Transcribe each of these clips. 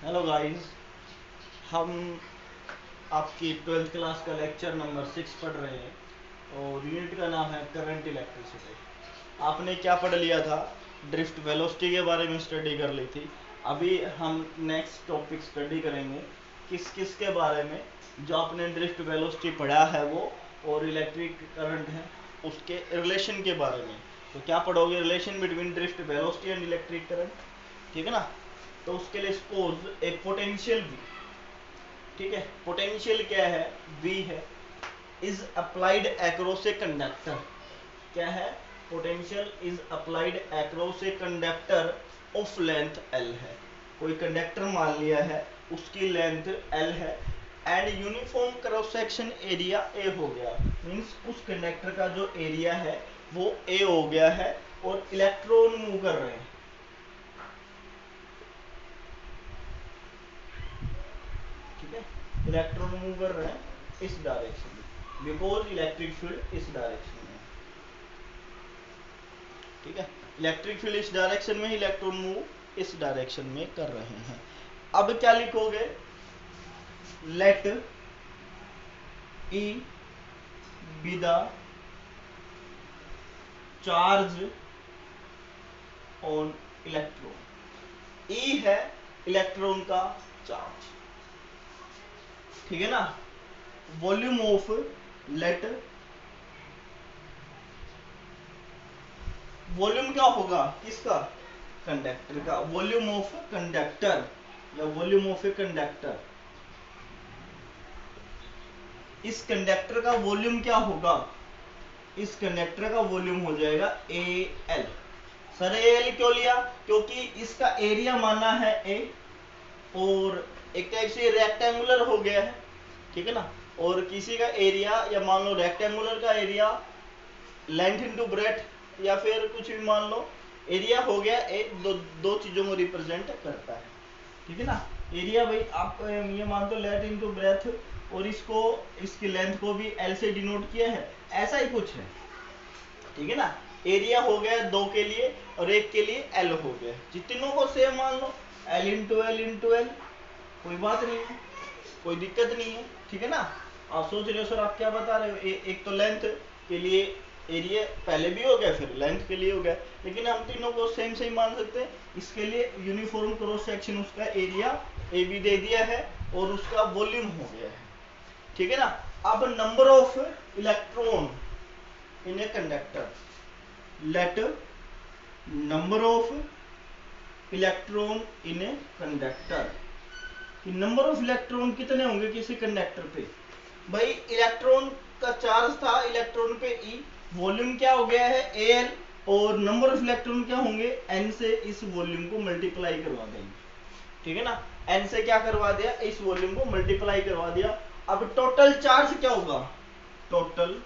Hello guys. हम आपकी 12th class का लेक्चर नंबर 6 पढ़ रहे हैं और यूनिट का नाम है करंट इलेक्ट्रिसिटी। आपने क्या पढ़ लिया था? ड्रिफ्ट वेलोसिटी के बारे में स्टडी कर ली थी। अभी हम नेक्स्ट टॉपिक स्टडी करेंगे किस किस के बारे में। जो आपने ड्रिफ्ट वेलोसिटी पढ़ा है वो और इलेक्ट्रिक करंट है उसके रिलेशन के बारे में। तो क्या पढ़ोगे? Relation between drift velocity and electric current, ठीक है ना। तो उसके लिए सपोज एक पोटेंशियल वी, ठीक है। पोटेंशियल क्या है? वी है, is applied across a conductor. क्या है? Potential is applied across a conductor of length L है। कोई कंडक्टर मान लिया है, उसकी लेंथ एल है and uniform cross section area A हो गया। मींस उस कंडक्टर का जो एरिया है वो ए हो गया है और इलेक्ट्रॉन मूव कर रहे हैं, ठीक है। इलेक्ट्रॉन मूव कर रहे हैं इस डायरेक्शन में बिकॉज इलेक्ट्रिक फील्ड इस डायरेक्शन में, ठीक है। इलेक्ट्रिक फील्ड इस डायरेक्शन में, इलेक्ट्रॉन मूव इस डायरेक्शन में कर रहे हैं। अब क्या लिखोगे? Let E be the charge on electron. E है इलेक्ट्रॉन का चार्ज, ठीक है ना। वॉल्यूम ऑफ, लेट वॉल्यूम क्या होगा? किसका? कंडक्टर का। वॉल्यूम ऑफ कंडक्टर या वॉल्यूम ऑफ ए कंडक्टर। इस कंडक्टर का वॉल्यूम क्या होगा? इस कंडक्टर का वॉल्यूम हो जाएगा A L. Sir A L क्यों लिया? क्योंकि इसका एरिया माना है ए और एक टाइप से रेक्टेंगुलर हो गया है, ठीक है ना। और किसी का एरिया या मान लो रेक्टेंगुलर का एरिया लेंथ इनटू ब्रेथ या फिर कुछ भी मान लो, एरिया हो गया ए। दो चीजों को रिप्रेजेंट करता है, ठीक है ना। एरिया भाई आप ये मान लो लेंथ इनटू ब्रेथ और इसको, इसकी लेंथ को भी एल से डिनोट किया है, ऐसा ही कुछ है, ठीक है ना। एरिया हो गया दो के लिए और एक के लिए एल हो गया, जितनों को सेम मान लो L into L into L, कोई बात नहीं है, कोई दिक्कत नहीं है, ठीक है ना। आप सोच रहे हो सर आप क्या बता रहे हो, एक तो लेंथ के लिए एरिया पहले भी हो गया फिर लेंथ के लिए हो गया, लेकिन हम तीनों को सेम सही मान सकते हैं। इसके लिए यूनिफॉर्म क्रॉस सेक्शन उसका एरिया ए बी दे दिया है और उसका वॉल्यूम हो गया है, ठीक है ना। अब number of electron in a conductor, let number of electron in a conductor, कि नंबर ऑफ इलेक्ट्रॉन कितने होंगे किसी कंडक्टर पे। भाई इलेक्ट्रॉन का चार्ज था इलेक्ट्रॉन पे ई, वॉल्यूम क्या हो गया है ए एल और नंबर ऑफ इलेक्ट्रॉन क्या होंगे एन से इस वॉल्यूम को मल्टीप्लाई करवा देंगे, ठीक है ना। एन से क्या करवा दिया? इस वॉल्यूम को मल्टीप्लाई करवा दिया। अब टोटल चार्ज क्या होगा? टोटल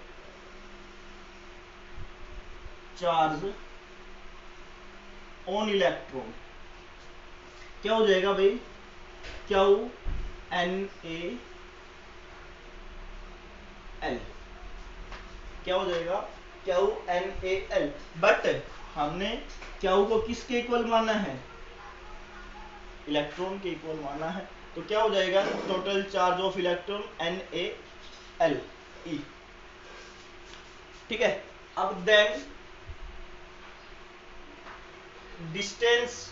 चार्ज ऑन इलेक्ट्रॉन क्या हो जाएगा भाई? Q N A L. क्या हो जाएगा? Q N A L. But हमने क्यू को किसके इक्वल माना है? इलेक्ट्रॉन के इक्वल माना है। तो क्या हो जाएगा? Total charge of electron N A L E, ठीक है। अब देन डिस्टेंस,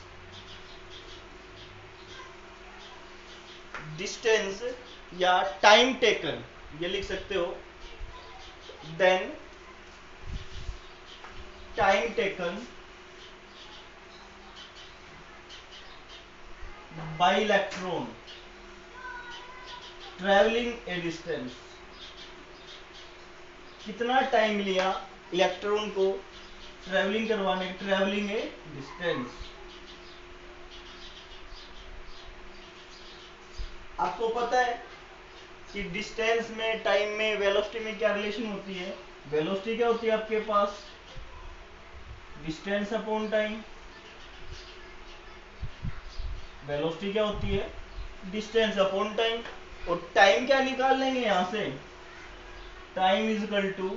डिस्टेंस या टाइम टेकन ये लिख सकते हो। Then time taken by electron travelling a distance. कितना टाइम लिया इलेक्ट्रॉन को ट्रेवलिंग करवाने, ट्रेवलिंग ए डिस्टेंस। आपको पता है कि डिस्टेंस में, टाइम में, वेलोसिटी में क्या रिलेशन होती है? वेलोसिटी क्या होती है आपके पास? Distance upon time. वेलोसिटी क्या होती है? Distance upon time. और टाइम क्या निकाल लेंगे यहां से? Time is equal to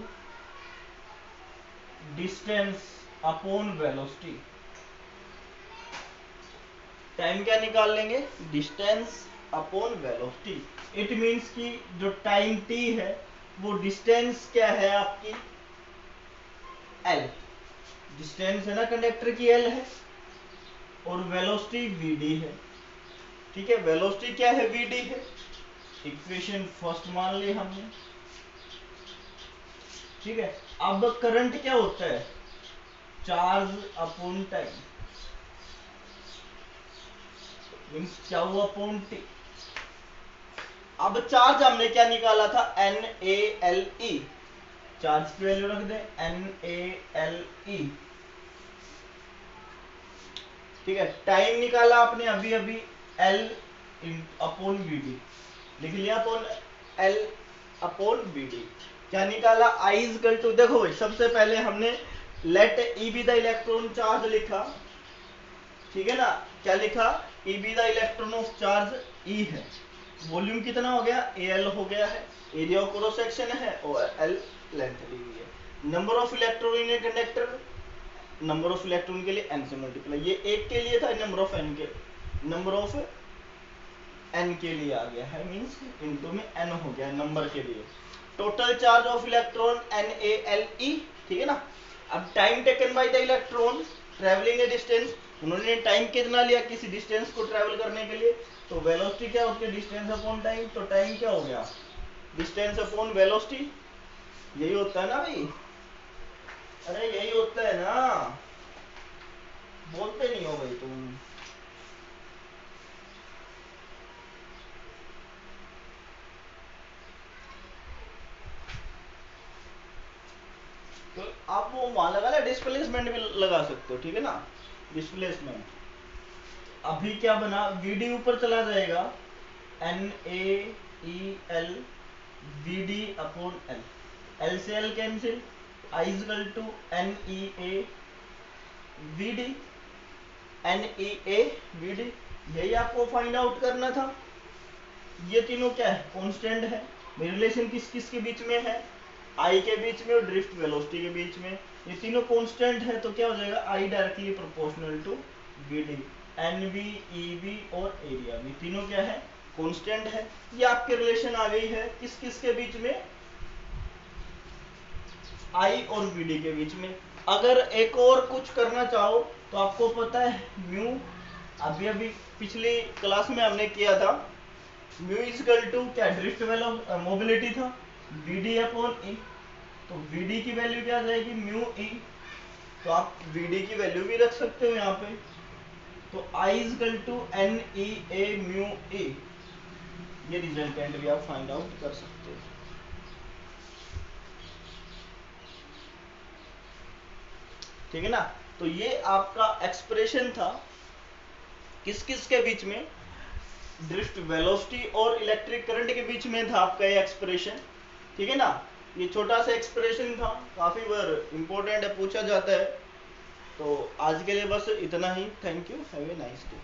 distance upon velocity. Time क्या निकाल लेंगे, distance upon velocity. It means कि जो टाइम t है वो डिस्टेंस क्या है आपकी l, डिस्टेंस है ना कंडक्टर की l है, और वेलोसिटी vd है। ठीक है, वेलोसिटी क्या है, vd है। इक्वेशन फर्स्ट मान ली हमने। ठीक है, अब करंट क्या होता है, चार्ज अपॉन टाइम, मींस क्या हुआ अपॉन टी। अब चार्ज हमने क्या निकाला था, NaLe, चार्ज की वैल्यू रख दे NaLe। ठीक है, टाइम निकाला आपने अभी अभी L अपॉन Vd, लिख लिया अपॉन L अपॉन Vd। क्या निकाला, I इज इक्वल टू, देखो भाई सबसे पहले हमने let E be the electron charge लिखा। ठीक है ना, क्या लिखा, E be the electron of charge E है, वॉल्यूम कितना हो गया, Al हो गया है, एरिया ऑफ क्रॉस सेक्शन है और L लेंथ ली हुई है। Number of electron in a conductor, number of electron के लिए n से मल्टीप्लाई, ये एक के लिए था, नंबर ऑफ n के, नंबर ऑफ n के लिए आ गया है, मींस इनटू में n हो गया नंबर के लिए। Total charge of electron NaLe। ठीक है ना, अब time taken by the electron travelling a distance, उन्होंने टाइम कितना लिया किसी डिस्टेंस को ट्रेवल करने के लिए, तो वेलोसिटी क्या होती है, डिस्टेंस अपॉन टाइम। तो टाइम क्या हो गया, डिस्टेंस अपॉन वेलोसिटी, यही होता है ना भाई, अरे यही होता है ना, बोलते नहीं हो भाई तुम। तो आप वो वहां लगा ना, डिस्प्लेसमेंट भी लगा सकते हो। ठीक है ना, डिस्प्लेसमेंट अभी क्या बना, Vd ऊपर चला जाएगा, NaEL Vd upon L, L से L cancel, I is equal to NeA Vd, NeA Vd, यही आपको फाइंड आउट करना था। ये तीनों क्या है, कांस्टेंट है। रिलेशन किस किस के बीच में है, I के बीच में और ड्रिफ्ट वेलोसिटी के बीच में। ये तीनों कांस्टेंट है तो क्या हो जाएगा, I directly proportional to Vd, NV EV और एरिया भी तीनों क्या है, कांस्टेंट है। ये आपके रिलेशन आ गई है किस किस के बीच में, I और Vd के बीच में। अगर एक और कुछ करना चाहो तो आपको पता है म्यू, अभी अभी पिछली क्लास में हमने किया था, म्यू इज इक्वल टू क्या, ड्रिफ्ट मोबिलिटी था, Vd अपॉन E, तो Vd की वैल्यू क्या आ जाएगी, म्यू E, तो आप Vd की वैल्यू भी रख सकते हो यहाँ पे, तो I is equal to NeA mu E, ये रिजल्टेंट भी आप फाइंड आउट कर सकते हो। ठीक है ना, तो ये आपका एक्सप्रेशन था किस किस के बीच में, ड्रिफ्ट वेलोसिटी और इलेक्ट्रिक करंट के बीच में था आपका ये एक्सप्रेशन। ठीक है ना, ये छोटा सा एक्सप्रेशन था, काफी बार इंपॉर्टेंट है, पूछा जाता है। तो आज के लिए बस इतना ही, thank you, have a nice day.